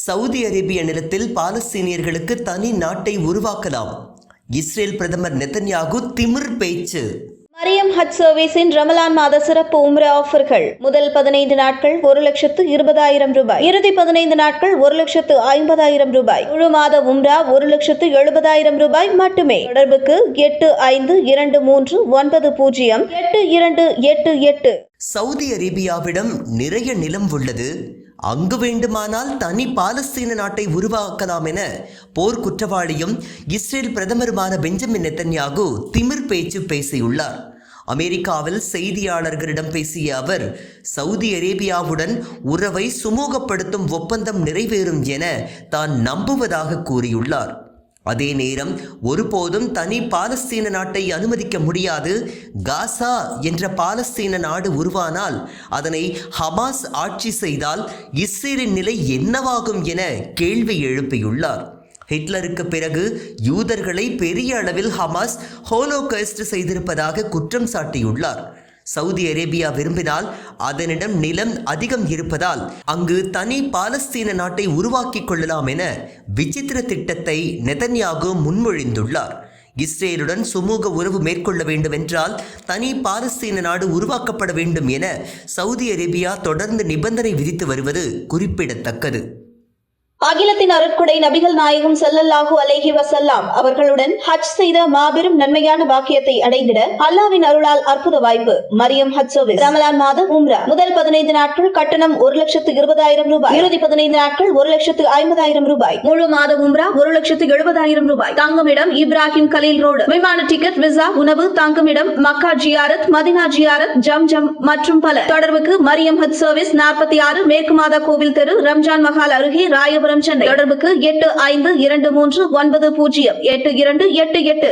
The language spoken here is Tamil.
சவுதி அரேபிய நிலத்தில் பாலஸ்தீனியர்களுக்கு தனி நாட்டை உருவாக்கலாம். இஸ்ரேல் பிரதமர் நெதன்யாகு திமிர் பேச்சு. மரியம் ஹஜ் சர்வீஸின் ரமலான் மாத சிறப்பு உம்ரா ஆஃபர்கள். முதல் 15 நாட்கள் 1,20,000 ரூபாய், இறுதி 15 நாட்கள் 1,50,000 ரூபாய், முழு மாத உம்ரா 1,70,000 ரூபாய் மட்டுமே. தொடர்புக்கு 8523908288. சவுதி அரேபியாவிடம் நிறைய நிலம் உள்ளது, அங்கு வேண்டுமானால் தனி பாலஸ்தீன நாட்டை உருவாக்கலாம் என போர் குற்றவாளியும் இஸ்ரேல் பிரதமருமான பெஞ்சமின் நெதன்யாகு திமிர் பேச்சு பேசியுள்ளார். அமெரிக்காவில் செய்தியாளர்களிடம் பேசிய அவர், சவுதி அரேபியாவுடன் உறவை சுமூகப்படுத்தும் ஒப்பந்தம் நிறைவேறும் என தான் நம்புவதாக கூறியுள்ளார். அதே நேரம் ஒருபோதும் தனி பாலஸ்தீன நாட்டை அனுமதிக்க முடியாது, காசா என்ற பாலஸ்தீன நாடு உருவானால் அதனை ஹமாஸ் ஆட்சி செய்தால் இஸ்ரேலின் நிலை என்னவாகும் என கேள்வி எழுப்பியுள்ளார். ஹிட்லருக்கு பிறகு யூதர்களை பெரிய அளவில் ஹமாஸ் ஹோலோகாஸ்ட் செய்திருப்பதாக குற்றம் சாட்டியுள்ளார். சவுதி அரேபியா விரும்பினால் அதனிடம் நிலம் அதிகம் இருப்பதால் அங்கு தனி பாலஸ்தீன நாட்டை உருவாக்கிக் கொள்ளலாம் என விசித்திர திட்டத்தை நெதன்யாகு முன்மொழிந்துள்ளார். இஸ்ரேலுடன் சுமூக உறவு மேற்கொள்ள வேண்டும் என்றால் தனி பாலஸ்தீன நாடு உருவாக்கப்பட வேண்டும் என சவுதி அரேபியா தொடர்ந்து நிபந்தனை விதித்து வருவது குறிப்பிடத்தக்கது. அகிலத்தின் அருட்கொடை நபிகள் நாயகம் ஸல்லல்லாஹு அலைஹி வஸல்லம் அவர்களுடன் ஹஜ் செய்த மாபெரும் நன்மையான பாக்கியத்தை அடைந்திட அல்லாஹ்வின் அருளால் அற்புத வாய்ப்பு. மரியம் ஹஜ் சர்வீஸ் ரமலான் மாத உம்ரா. முதல் 15 நாட்கள் கட்டணம் 1,20,000 ரூபாய், இறுதி 15 நாட்கள் 1,50,000 ரூபாய், முழு மாத உம்ரா 1,70,000 ரூபாய். தங்குமிடம் இப்ராஹிம் கலீல் ரோடு. விமான டிக்கெட், விசா, உணவு, தங்குமிடம், மக்கா ஜியாரத், மதினா ஜியாரத், ஜம்ஜம் மற்றும் பல. தொடர்புக்கு மரியம் ஹஜ் சர்வீஸ் 46 மேற்கு மாதா கோவில் தெரு, ரம்ஜான் மஹால் அருகே, ராயபுரம், சென்னை. தொடர்புக்கு 8523908288.